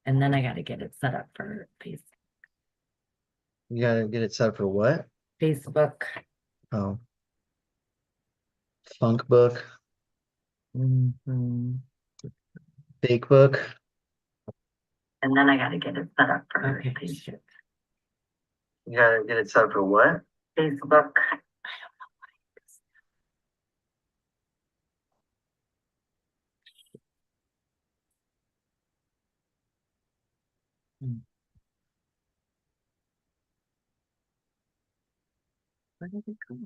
And then I gotta get it set up for You gotta get it set up for what? Facebook. Oh, Funk Book, Mhm. Fake Book. And then I gotta get it set up for Facebook. You gotta get it set up for what? Facebook. Hmm. Where did it go?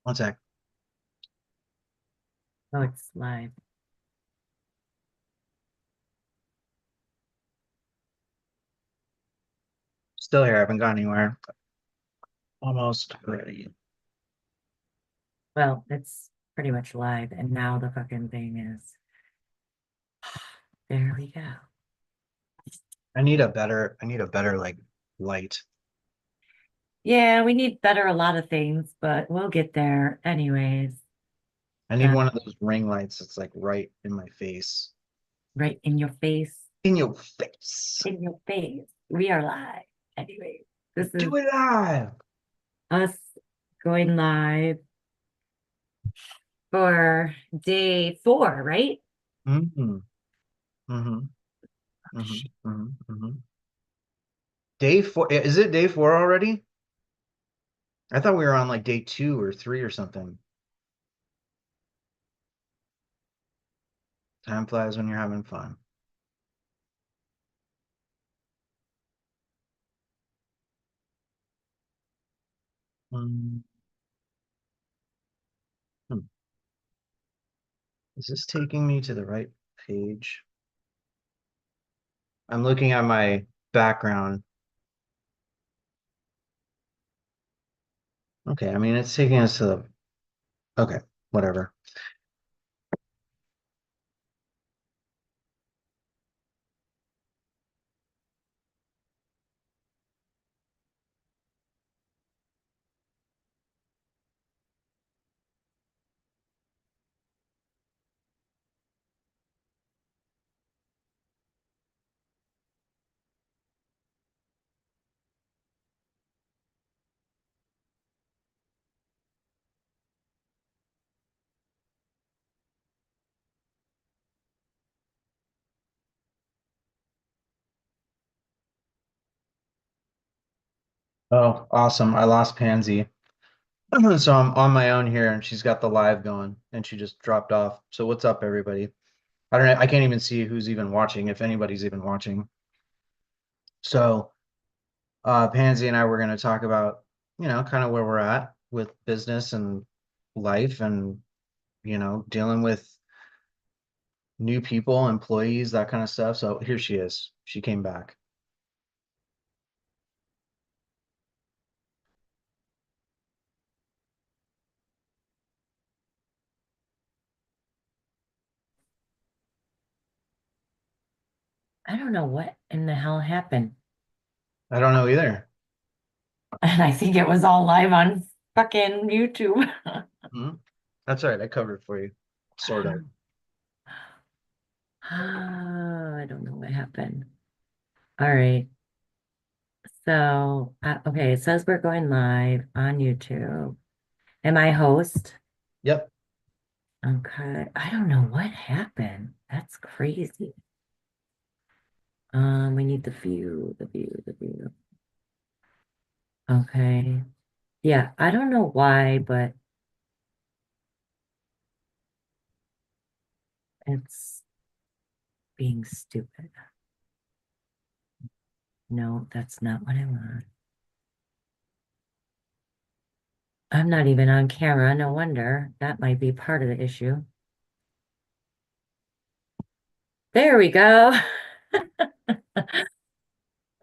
One sec. Oh, it's live. Still here. I haven't gone anywhere. Almost ready. Well, it's pretty much live, and now the fucking thing is. There we go. I need a better like light. Yeah, we need better a lot of things, but we'll get there anyways. I need Uh, one of those ring lights that's like right in my face. right in your face, In your face. in your face. We are live. Anyway, this is Do it live. us going live for day 4, right? Mm-hmm. Mm-hmm. Oh, Mm-hmm. shit. Mm-hmm. Mm-hmm. Day 4. Is it day 4 already? I thought we were on like day 2 or 3 or something. Time flies when you're having fun. Mm, hmm. Is this taking me to the right page? I'm looking at my background. Okay, I mean it's taking us to the okay, whatever. Oh, awesome. I lost Pansy. So I'm on my own here and she's got the live going and she just dropped off. So what's up, everybody? I don't know. I can't even see who's even watching, if anybody's even watching. So Pansy and I were going to talk about, kind of where we're at with business and life and, dealing with new people, employees, that kind of stuff. So here she is. She came back. I don't know what in the hell happened. I don't know either. And I think it was all live on fucking YouTube. Mhm. That's all right. I covered it for you. Sort of. I don't know what happened. All right. So, okay, it says we're going live on YouTube. Am I host? Yep. Okay. I don't know what happened. That's crazy. We need the view. Okay. Yeah, I don't know why, but it's being stupid. No, that's not what I want. I'm not even on camera. No wonder. That might be part of the issue. There we go.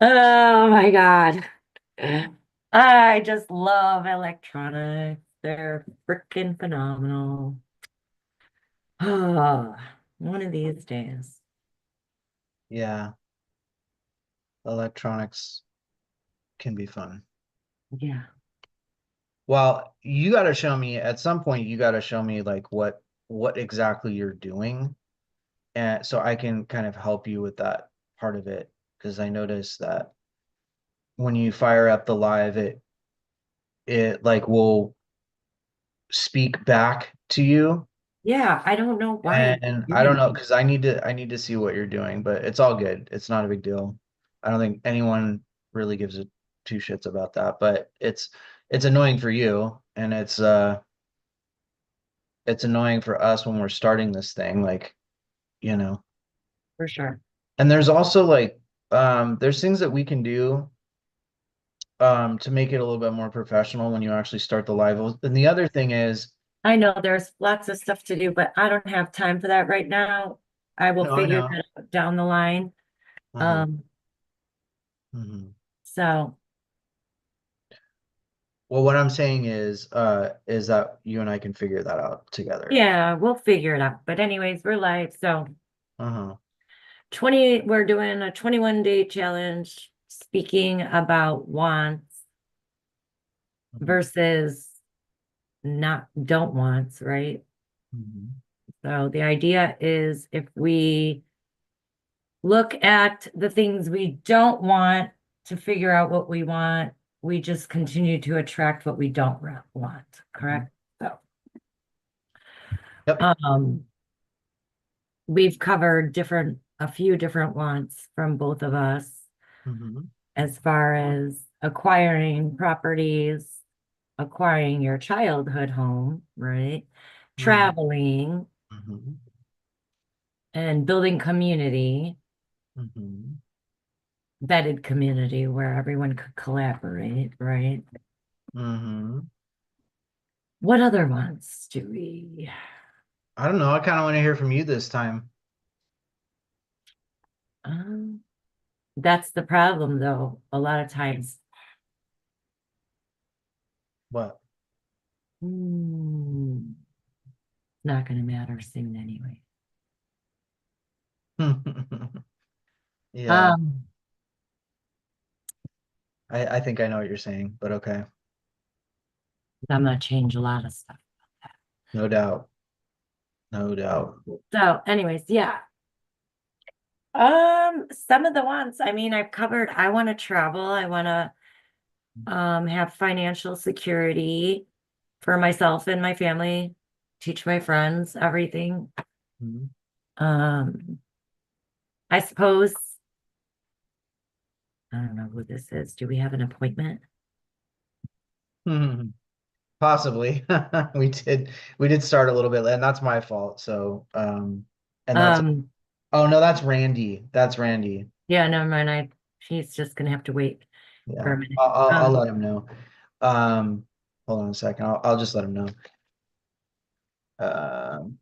Oh my God. I just love electronics. They're freaking phenomenal. Oh, one of these days. Yeah. Electronics can be fun. Yeah. Well, you got to show me at some point, you got to show me like what exactly you're doing. And so I can kind of help you with that part of it. Because I noticed that when you fire up the live, it like will speak back to you. Yeah, I don't know why it's And I don't doing know, it. because I need to see what you're doing, but it's all good. It's not a big deal. I don't think anyone really gives a two shits about that, but it's annoying for you, and it's annoying for us when we're starting this thing, like, you know. For sure. And there's also like there's things that we can do to make it a little bit more professional when you actually start the live. And the other thing is, I know there's lots of stuff to do, but I don't have time for that right now. I will no, I figure know. that out down the line. Uh-huh. Um, Hmm. so Well, what I'm saying is that you and I can figure that out together. yeah, we'll figure it out. But anyways, we're live. So Uh-huh. we're doing a 21-day challenge speaking about wants Mhm. versus not don't wants, right? Mhm. So the idea is if we look at the things we don't want to figure out what we want, we just continue to attract what we don't want, Mhm. correct? So, Yep. um, we've covered a few different wants from both of us Mhm. as far as acquiring properties, acquiring your childhood home, right? Mhm. Traveling Mhm. and building community, Mhm. vetted community where everyone could collaborate, right? Mhm. What other ones do we? I don't know. I kind of want to hear from you this time. Um, that's the problem, though. A lot of times, What? not going to matter soon anyway. Yeah, Um, I think I know what you're saying, but okay. I'm going to change a lot of stuff. No doubt. No doubt. So, anyways, yeah. Some of the ones, I mean, I've covered. I want to travel. I want to have financial security for myself and my family, teach my friends everything. Mhm. Um, I suppose I don't know who this is. Do we have an appointment? Possibly. We did start a little bit, and that's my fault. So, and that's Um, oh no, that's Randy. That's Randy. yeah, never mind. She's just gonna have to wait for Yeah, a minute. I'll let him know. Um, Hold on a second. I'll just let him know. Um,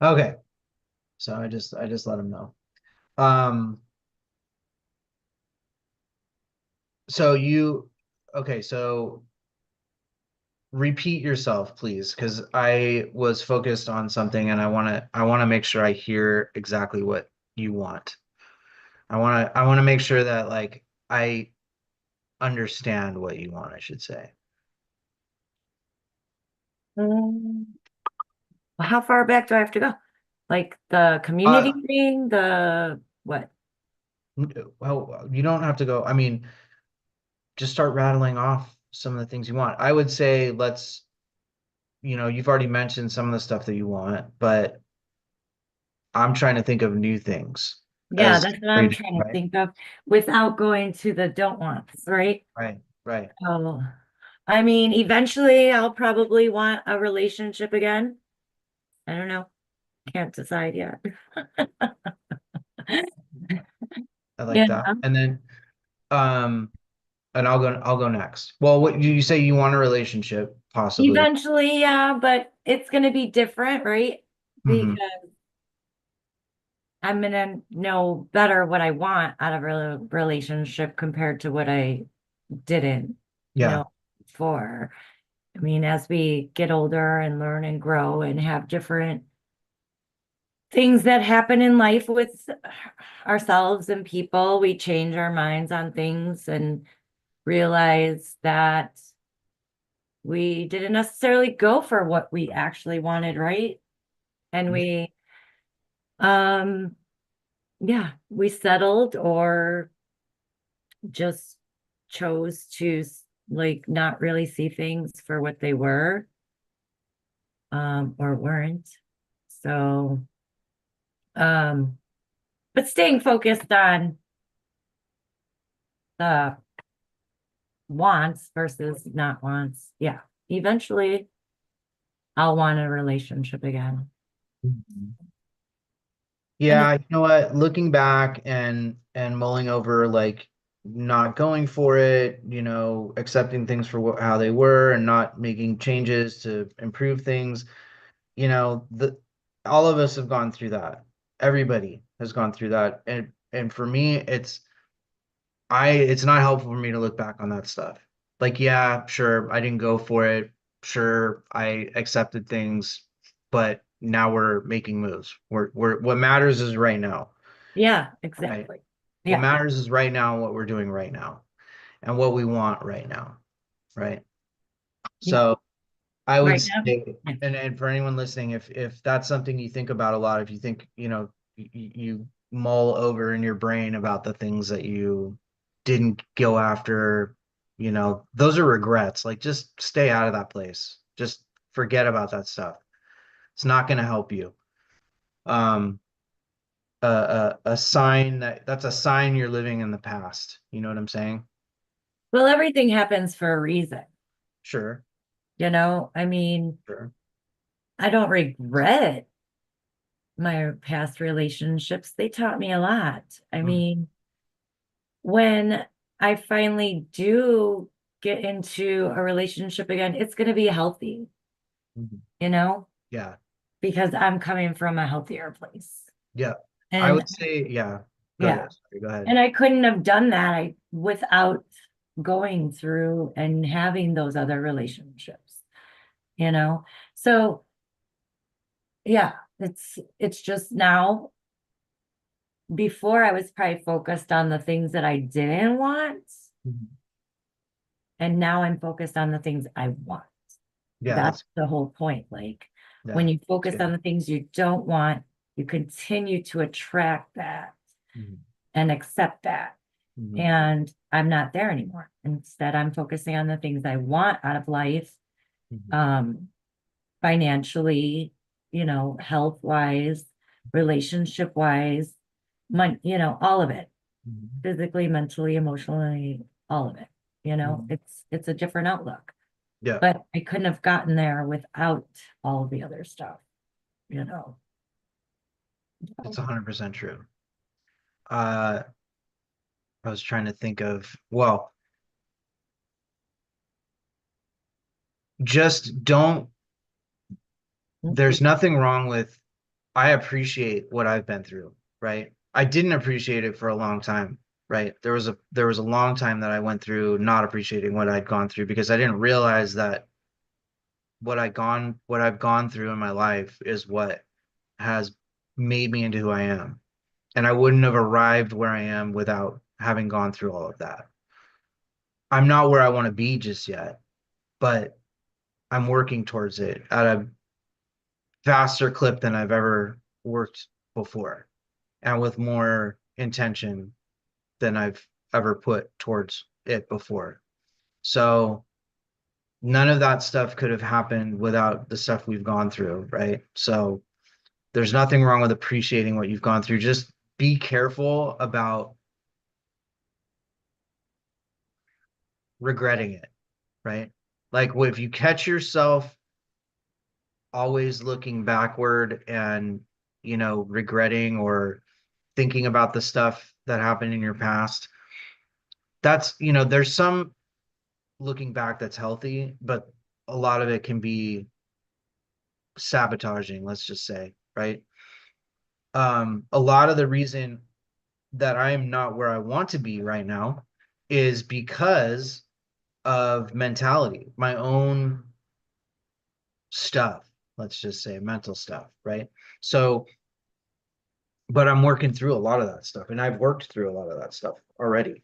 okay. So I just let him know. Um, so you okay, so repeat yourself, please, because I was focused on something and I want to make sure I hear exactly what you want. I want to make sure that like I understand what you want, I should say. Um, how far back do I have to go? Like the community Uh, thing, the what? well, you don't have to go. I mean, just start rattling off some of the things you want. I would say you've already mentioned some of the stuff that you want, but I'm trying to think of new things Yeah, as that's what I'm right, trying to right, think of without going to the don't wants, right? right, right. Oh, I mean, eventually I'll probably want a relationship again. I don't know. Can't decide yet. I like Yeah. that. And then um and I'll go next. Well, what you say you want a relationship, possibly. Eventually, yeah, but it's going to be different, right? Hmm. Because I'm going to know better what I want out of a relationship compared to what I didn't Yeah. know before. I mean, as we get older and learn and grow and have different things that happen in life with ourselves and people, we change our minds on things and realize that we didn't necessarily go for what we actually wanted, right? And um, yeah, we settled or just chose to like not really see things for what they were, or weren't. So, um, but staying focused on the wants versus not wants. Yeah. Eventually I'll want a relationship again. Mhm. And it's, Yeah, you know what? Looking back and mulling over like not going for it, accepting things for how they were and not making changes to improve things, the all of us have gone through that. Everybody has gone through that. And for me, it's not helpful for me to look back on that stuff. Like, yeah, sure, I didn't go for it. Sure, I accepted things, but now we're making moves. What matters is right now, yeah, right? exactly. What Yeah. matters is right now, what we're doing right now, and what we want right now, right? Yeah. So I would Right now. say, and for anyone listening, if that's something you think about a lot, if you think, you mull over in your brain about the things that you didn't go after, those are regrets. Like just stay out of that place. Just forget about that stuff. It's not going to help you. Um, a sign that's a sign you're living in the past. You know what I'm saying? Well, everything happens for a reason. Sure, I mean, sure. I don't regret my past relationships. They taught me a lot. I Mm, mean, when I finally do get into a relationship again, it's going to be healthy, mhm. you know, Yeah, because I'm coming from a healthier place. yeah. I And would say, yeah. Go yeah, ahead. Sorry, go ahead. and I couldn't have done that without going through and having those other relationships, you know? So yeah, it's just now before I was probably focused on the things that I didn't want, Mhm. and now I'm focused on the things I want. Yeah, That's the whole point. Like when yeah, you that's focus on good. the things you don't want, you continue to attract that Mhm, and accept that. mhm, And I'm not there anymore. Instead, I'm focusing on the things I want out of life, mhm, um, financially, health wise, relationship wise, all of it, mhm, physically, mentally, emotionally, all of it. mhm. It's a different outlook. Yeah, But I couldn't have gotten there without all the other stuff, you know. it's 100% true. Uh, I was trying to think of, well, just don't, there's nothing wrong with, I appreciate what I've been through, right? I didn't appreciate it for a long time, right? There was a long time that I went through not appreciating what I'd gone through because I didn't realize that what I've gone through in my life is what has made me into who I am. And I wouldn't have arrived where I am without having gone through all of that. I'm not where I want to be just yet, but I'm working towards it at a faster clip than I've ever worked before and with more intention than I've ever put towards it before. So none of that stuff could have happened without the stuff we've gone through, right? So there's nothing wrong with appreciating what you've gone through. Just be careful about regretting it, right? Like if you catch yourself always looking backward and, regretting or thinking about the stuff that happened in your past, there's some looking back that's healthy, but a lot of it can be sabotaging, let's just say, right? A lot of the reason that I am not where I want to be right now is because of mentality, my own. stuff, let's just say mental stuff, right? So, but I'm working through a lot of that stuff, and I've worked through a lot of that stuff already.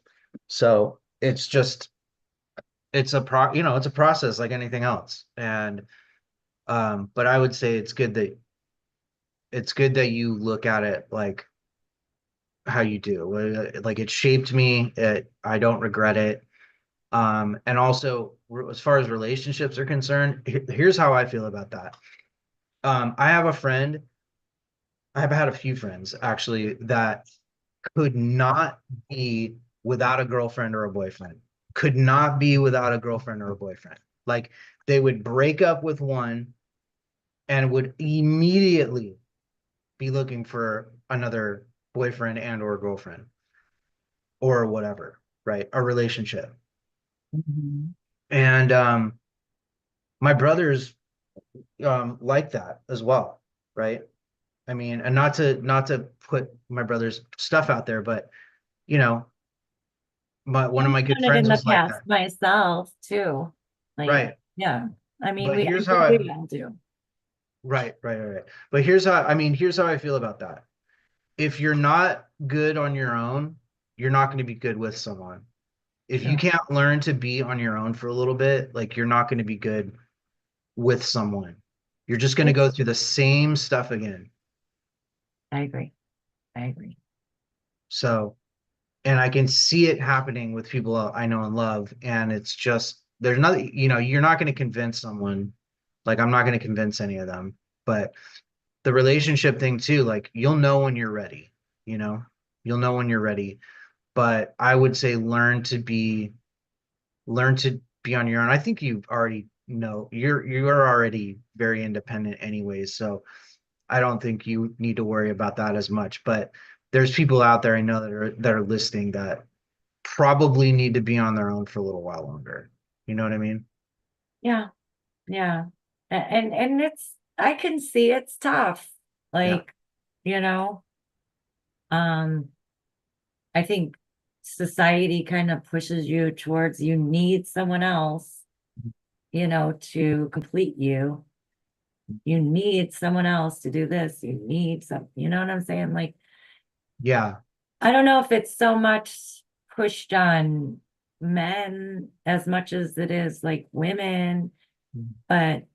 So it's just it's a process like anything else. And but I would say it's good that you look at it like how you do. Like it shaped me. I don't regret it. And also as far as relationships are concerned, here's how I feel about that. I have a friend, I've had a few friends actually that could not be without a girlfriend or a boyfriend. Could not be without a girlfriend or a boyfriend. Like they would break up with one and would immediately be looking for another boyfriend and or girlfriend or whatever, right? A relationship. Mhm. And my brothers like that as well, right? I mean, and not to put my brother's stuff out there, but you know, one of I've my good done it in friends the was like past that. myself too. Like, Right. yeah. I mean, But I here's how think I we all do. right. But here's how I feel about that. If you're not good on your own, you're not going to be good with someone. If you True. can't learn to be on your own for a little bit, like you're not going to be good with someone. You're just going to go It's, through the same stuff again. I agree. I agree. So, and I can see it happening with people I know and love. And it's just, there's nothing, you're not going to convince someone. Like, I'm not going to convince any of them. But the relationship thing too, like, you'll know when you're ready, you know, you'll know when you're ready. But I would say learn to be on your own. I think you already know you're already very independent anyways. So I don't think you need to worry about that as much. But there's people out there I know that are listening that probably need to be on their own for a little while longer. You know what I mean? Yeah. Yeah. And it's, I can see it's tough. Yeah. Like, you know, um, I think society kind of pushes you towards you need someone else, to complete you. You need someone else to do this. You need some, you know what I'm saying? Like, Yeah. I don't know if it's so much pushed on men as much as it is like women, but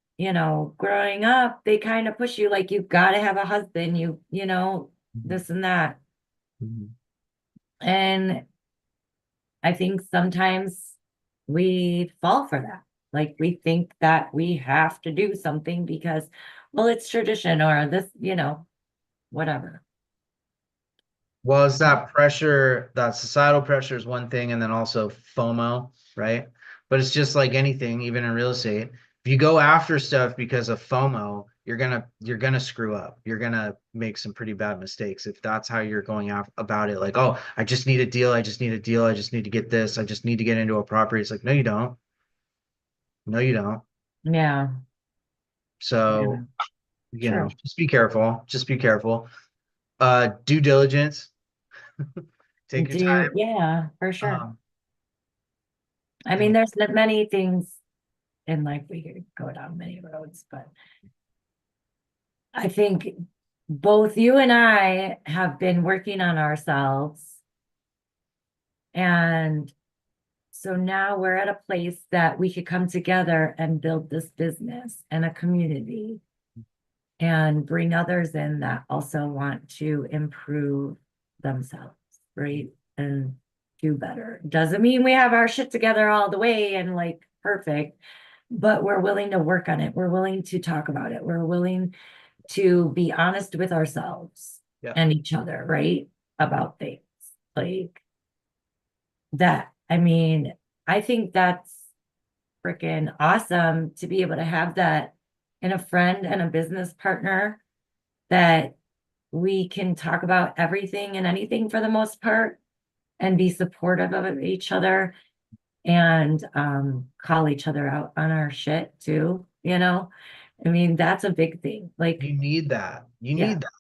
growing up, they kind of push you like you've got to have a husband, this and that. Mhm. And I think sometimes we fall for that. Like we think that we have to do something because, well, it's tradition or this, whatever. Well, it's that pressure, that societal pressure is one thing, and then also FOMO, right? But it's just like anything, even in real estate. If you go after stuff because of FOMO, you're gonna screw up. You're gonna make some pretty bad mistakes if that's how you're going about it. Like, oh, I just need a deal. I just need a deal. I just need to get this. I just need to get into a property. It's like, no, you don't. No, you don't. Yeah. So, Yeah. True. just be careful. Just be careful. Due diligence. Take your Yeah, for time. sure. I mean, And there's many things in life we could go down many roads, but I think both you and I have been working on ourselves. And so now we're at a place that we could come together and build this business and a community and bring others in that also want to improve themselves, right? And do better. Doesn't mean we have our shit together all the way and like perfect, but we're willing to work on it. We're willing to talk about it. We're willing to be honest with ourselves yeah. and each other, right? About things like that. I mean, I think that's freaking awesome to be able to have that in a friend and a business partner that we can talk about everything and anything for the most part and be supportive of each other and call each other out on our shit too. I mean, that's a big thing. Like, You need that. You yeah, need that.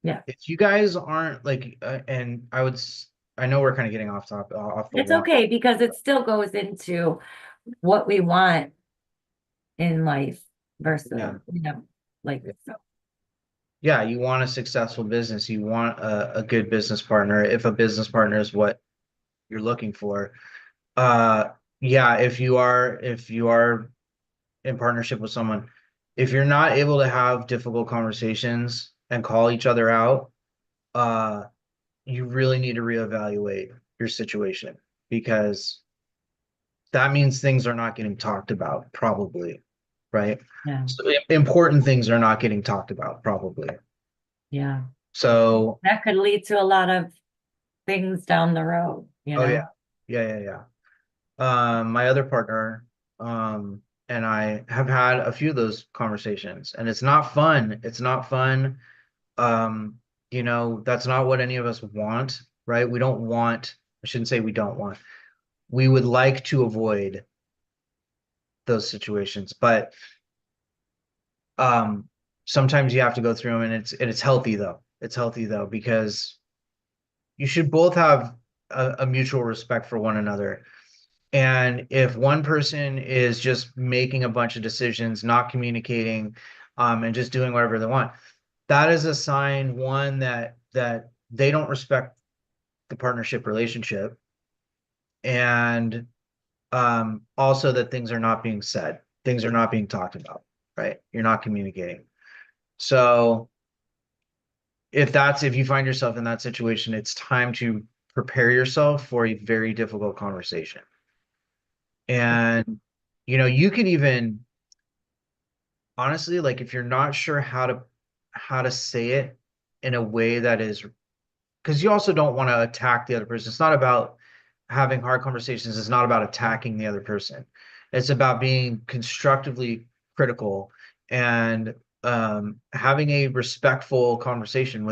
yeah. If you guys aren't like, and I know we're kind of getting off the It's wall. okay because it still goes into what we want in life. versus, Yeah. like, Yeah. so, Yeah, you want a successful business. You want a good business partner. If a business partner is what you're looking for. Uh, yeah, if you are in partnership with someone, if you're not able to have difficult conversations and call each other out, uh, you really need to reevaluate your situation because that means things are not getting talked about, probably, right? yeah, So important things are not getting talked about, probably. yeah. So, That could lead to a lot of things down the road, oh yeah, yeah. My other partner, and I have had a few of those conversations, and it's not fun. It's not fun. Um, that's not what any of us want, right? We don't want, I shouldn't say we don't want, we would like to avoid those situations, but um, sometimes you have to go through them, and it's healthy though. It's healthy though, because you should both have a mutual respect for one another. And if one person is just making a bunch of decisions, not communicating, and just doing whatever they want, that is a sign, one, that they don't respect the partnership relationship, and also that things are not being said, things are not being talked about, right? You're not communicating. So if you find yourself in that situation, it's time to prepare yourself for a very difficult conversation. And you could even honestly, like if you're not sure how to say it in a way that is, because you also don't want to attack the other person. It's not about having hard conversations. It's not about attacking the other person. It's about being constructively critical and having a respectful conversation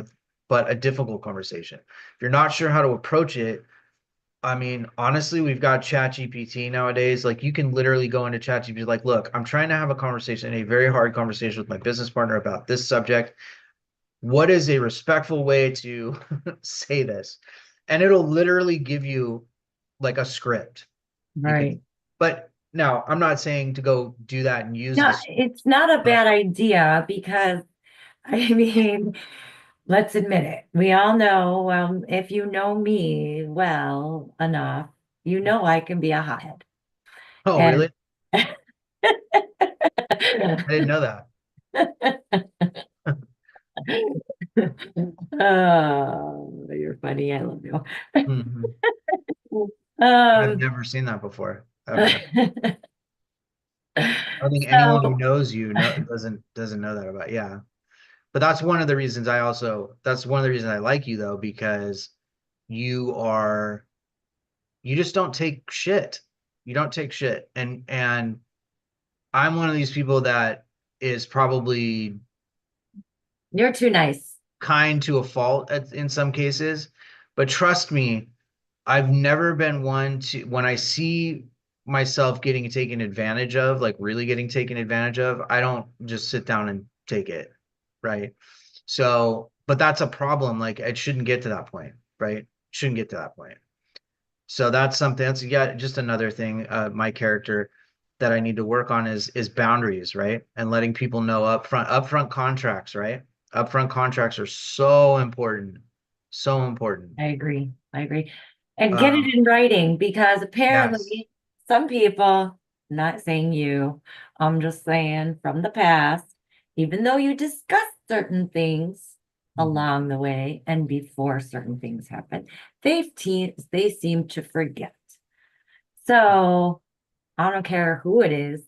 but a difficult conversation. If you're not sure how to approach it, I mean, honestly, we've got ChatGPT nowadays. Like, you can literally go into ChatGPT, like, look, I'm trying to have a conversation, a very hard conversation with my business partner about this subject. What is a respectful way to say this? And it'll literally give you like a script. You can, right. but now I'm not saying to go do that and use No, this, it's not a but bad idea because, I mean, let's admit it. We all know, if you know me well enough, you know I can be a hothead. oh, And really? I didn't know that. oh, you're funny. I love you. Mhm. I've Um, never seen that before, ever. I don't think anyone who so knows you doesn't know that about. Yeah. But that's one of the reasons I like you though, because you are you just don't take shit. You don't take shit. And I'm one of these people that is probably you're too nice. kind to a fault in some cases, but trust me, I've never been one to, when I see myself getting taken advantage of, like really getting taken advantage of, I don't just sit down and take it, right? So, but that's a problem. Like it shouldn't get to that point, right? Shouldn't get to that point. So that's something that's, yeah, just another thing, my character that I need to work on is boundaries, right? And letting people know upfront contracts, right? Upfront contracts are so important. So important. I agree. I agree. And get it Um, in writing because yes. apparently some people, not saying you, I'm just saying from the past, even though you discuss certain things Mhm. along the way and before certain things happen, they seem to forget. So I don't care who it is,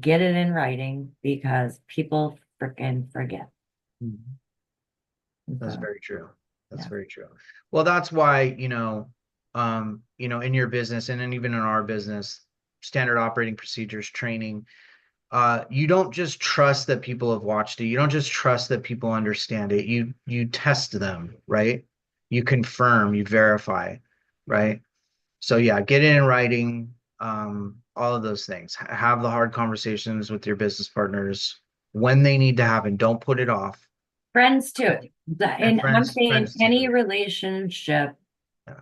get it in writing because people freaking forget. Mhm. That's So very true. That's yeah. very true. Well, that's why, in your business and then even in our business, standard operating procedures, training, you don't just trust that people have watched it. You don't just trust that people understand it. You test them, right? You confirm, you verify, right? So yeah, get it in writing, all of those things. Have the hard conversations with your business partners when they need to happen. Don't put it off. Friends too. And And I'm saying friends any too. relationship, Yeah.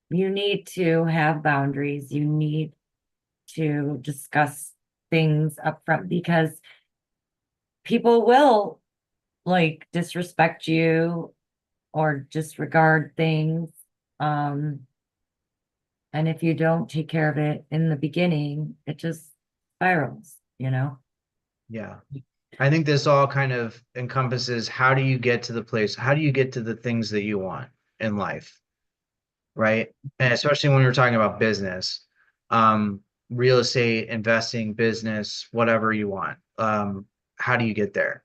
you need to have boundaries. You need to discuss. things up front, because people will like disrespect you or disregard things. Um, and if you don't take care of it in the beginning, it just spirals, you know? Yeah. I think this all kind of encompasses how do you get to the place, how do you get to the things that you want in life, right? And especially when we're talking about business, real estate, investing, business, whatever you want. How do you get there?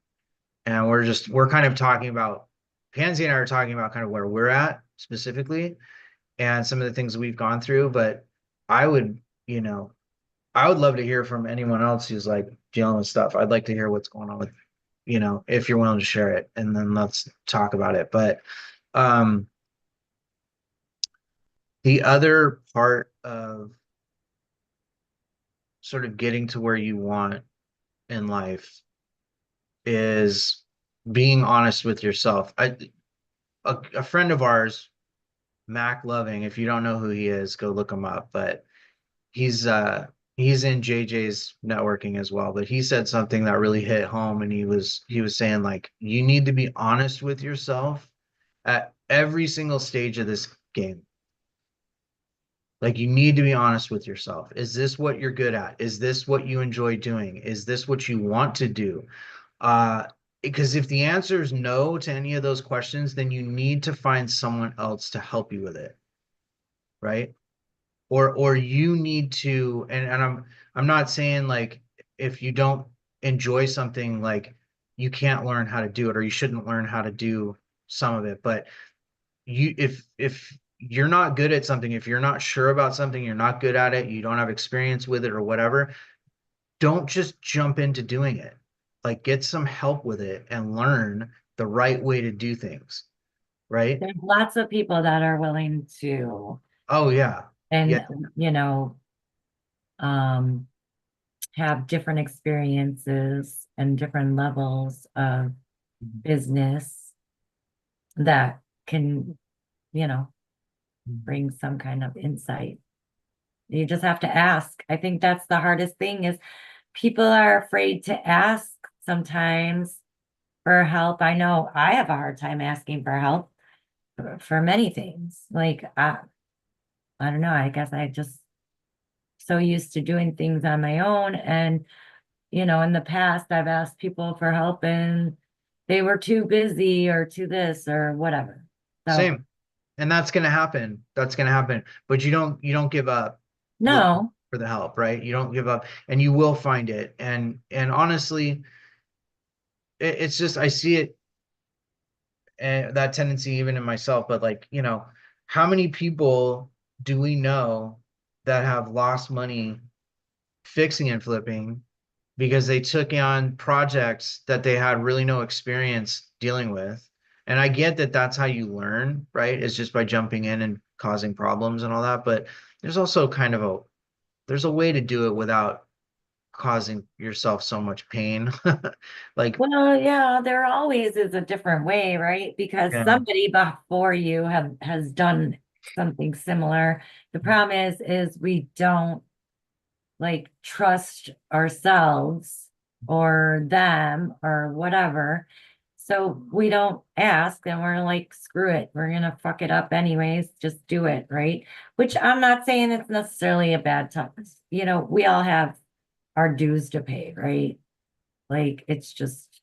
And we're kind of talking about, Pansy and I are talking about kind of where we're at specifically and some of the things we've gone through. But I would, you know, I would love to hear from anyone else who's like dealing with stuff. I'd like to hear what's going on with, if you're willing to share it, and then let's talk about it. But um, the other part of sort of getting to where you want in life is being honest with yourself. A friend of ours, Mac Loving, if you don't know who he is, go look him up. But he's uh he's in JJ's networking as well. But he said something that really hit home, and he was saying like you need to be honest with yourself at every single stage of this game. Like you need to be honest with yourself. Is this what you're good at? Is this what you enjoy doing? Is this what you want to do? Uh, because if the answer is no to any of those questions, then you need to find someone else to help you with it, right? Or you need to, and I'm not saying like if you don't enjoy something, like you can't learn how to do it or you shouldn't learn how to do some of it, but if you're not good at something, if you're not sure about something, you're not good at it, you don't have experience with it or whatever, don't just jump into doing it. Like get some help with it and learn the right way to do things, right? There's lots of people that are willing to, Oh yeah. Yeah. and, you know, um, have different experiences and different levels of business that can, you know, bring some kind of insight. You just have to ask. I think that's the hardest thing is people are afraid to ask sometimes for help. I know I have a hard time asking for help for many things. Like I don't know, I guess I just so used to doing things on my own. And, in the past I've asked people for help and they were too busy or too this or whatever. So Same. And that's going to happen. That's going to happen. But you don't give up looking no, for the help, right? You don't give up and you will find it. And honestly, it's just I see it and that tendency even in myself, but like, how many people do we know that have lost money fixing and flipping because they took on projects that they had really no experience dealing with? And I get that that's how you learn, right? Is just by jumping in and causing problems and all that. But there's also kind of there's a way to do it without causing yourself so much pain. Like, well, yeah, there always is a different way, right? Because yeah, somebody before you has done something similar. The problem is we don't like trust ourselves or them or whatever. So we don't ask and we're like, screw it. We're gonna fuck it up anyways. Just do it, right? Which I'm not saying it's necessarily a bad time. We all have our dues to pay, right? Like it's just,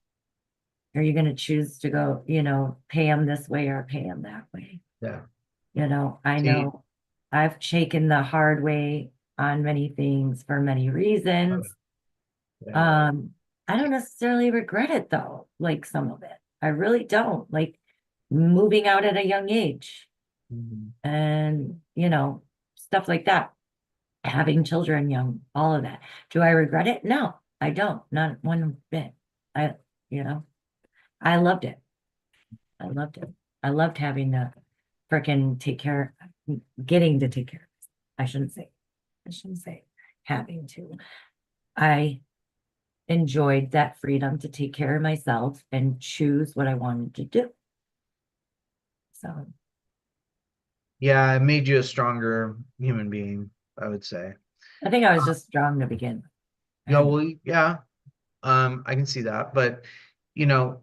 are you gonna choose to go, pay them this way or pay them that way? yeah. I See, know I've taken the hard way on many things for many reasons. yeah. Um, I don't necessarily regret it though, like some of it. I really don't. Like moving out at a young age Mhm. and, stuff like that. Having children young, all of that. Do I regret it? No, I don't. Not one bit. I, you know, I loved it. I loved it. I loved having to frickin' getting to take care. I shouldn't say having to. I enjoyed that freedom to take care of myself and choose what I wanted to do. So Yeah, it made you a stronger human being, I would say. I think I was just strong to begin with. Yeah, well, yeah, I can see that, but you know,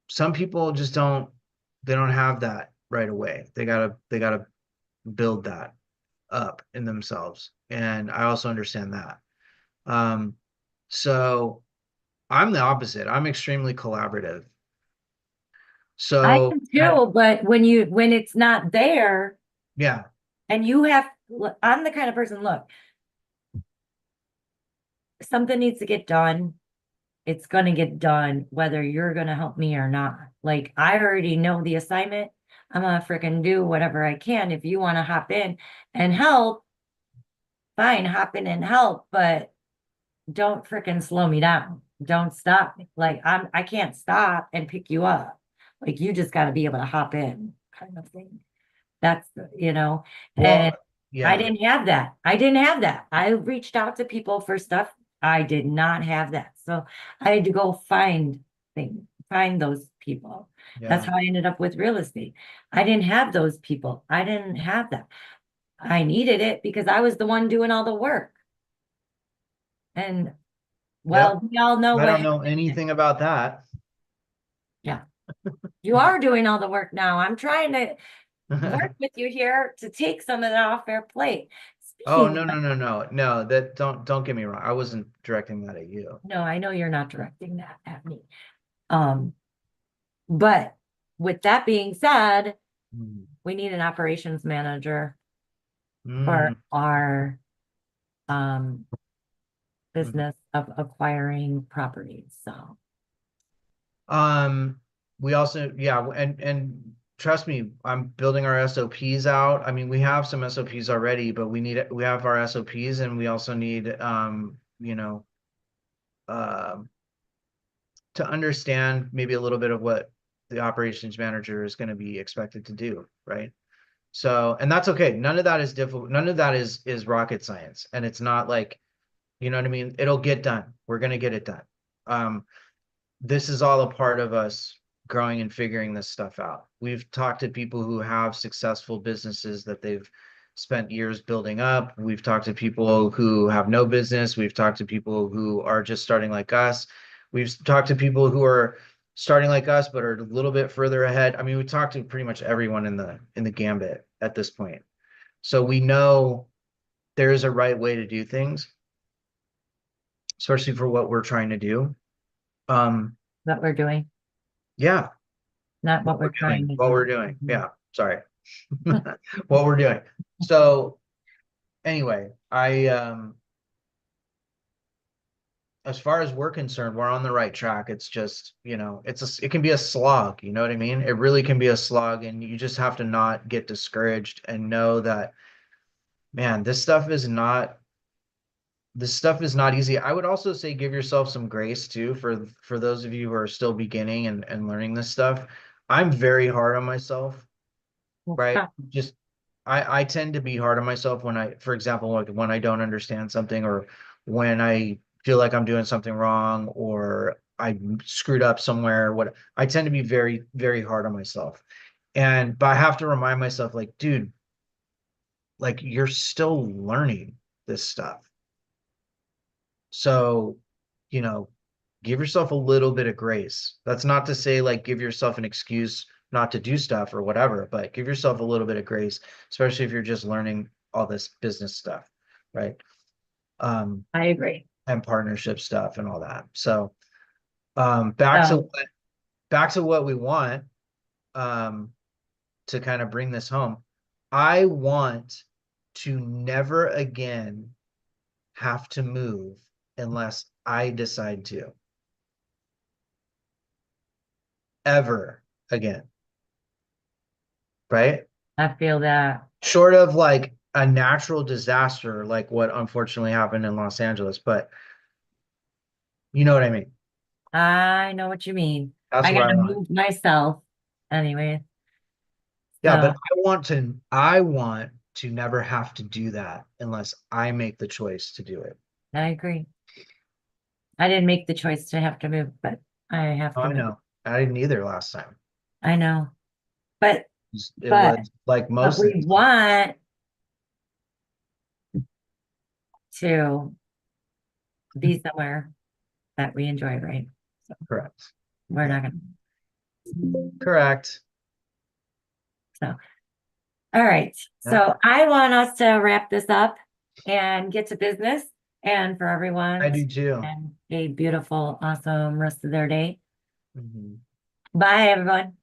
some people just they don't have that right away. They gotta build that up in themselves. And I also understand that. Um, so I'm the opposite. I'm extremely collaborative. I So can too, but when it's not there yeah, and you have, I'm the kind of person, look, something needs to get done. It's going to get done, whether you're going to help me or not. Like, I already know the assignment. I'm going to freaking do whatever I can. If you want to hop in and help, fine, hop in and help, but don't freaking slow me down. Don't stop me. Like, I can't stop and pick you up. Like, you just got to be able to hop in, kind of thing. That's, and well, I yeah, didn't have that. I didn't have that. I reached out to people for stuff. I did not have that. So I had to go find those people. That's yeah, how I ended up with real estate. I didn't have those people. I didn't have that. I needed it because I was the one doing all the work. And yep. well, we all know I what don't know happened. anything about that. Yeah, you are doing all the work now. I'm trying to work with you here to take some of that off your plate. Oh, Speaking no, of, no, no, no. No, that don't get me wrong. I wasn't directing that at you. no, I know you're not directing that at me. Um, but with that being said, Mm. we need an operations manager Mm. for our um Mm. business of acquiring properties. So Um, we also, yeah, and trust me, I'm building our SOPs out. I mean, we have some SOPs already, but we have our SOPs and we also need um to understand maybe a little bit of what the operations manager is going to be expected to do, right? So, and that's okay. None of that is difficult. None of that is rocket science. And it's not like, you know what I mean? It'll get done. We're going to get it done. Um, this is all a part of us growing and figuring this stuff out. We've talked to people who have successful businesses that they've spent years building up. We've talked to people who have no business. We've talked to people who are just starting like us. We've talked to people who are starting like us but are a little bit further ahead. I mean, we talked to pretty much everyone in the gambit at this point. So we know there is a right way to do things, especially for what we're trying to do. Um, what we're doing, yeah, not what we're trying to what do. we're doing. Mhm. Yeah, sorry. What we're doing. So anyway, as far as we're concerned, we're on the right track. It's just, it can be a slog, you know what I mean? It really can be a slog, and you just have to not get discouraged and know that, man, this stuff is not easy. I would also say give yourself some grace too for those of you who are still beginning and learning this stuff. I'm very hard on myself, right? Just I tend to be hard on myself when for example, like when I don't understand something or when I feel like I'm doing something wrong or I screwed up somewhere. What I tend to be very, very hard on myself. But I have to remind myself, like, dude, like you're still learning this stuff. So, you know, give yourself a little bit of grace. That's not to say like give yourself an excuse not to do stuff or whatever, but give yourself a little bit of grace, especially if you're just learning all this business stuff, right? Um, I agree. and partnership stuff and all that. So, So back to what we want, um, to kind of bring this home. I want to never again have to move unless I decide to. Ever again, right? I feel that Short of like a natural disaster, like what unfortunately happened in Los Angeles, but you know what I mean? I know what you mean. That's I what I gotta want. move myself anyway. Yeah, but So I want to never have to do that unless I make the choice to do it. I agree. I didn't make the choice to have to move, but I have Oh, to I move. know. I didn't either last time. I know. But It but was like but most we things. want to be somewhere that we enjoy, right? Correct. We're not gonna. Correct. So, all right. Yeah. So I want us to wrap this up and get to business and for everyone. I do too. And a beautiful, awesome rest of their day. Mhm. Bye, everyone.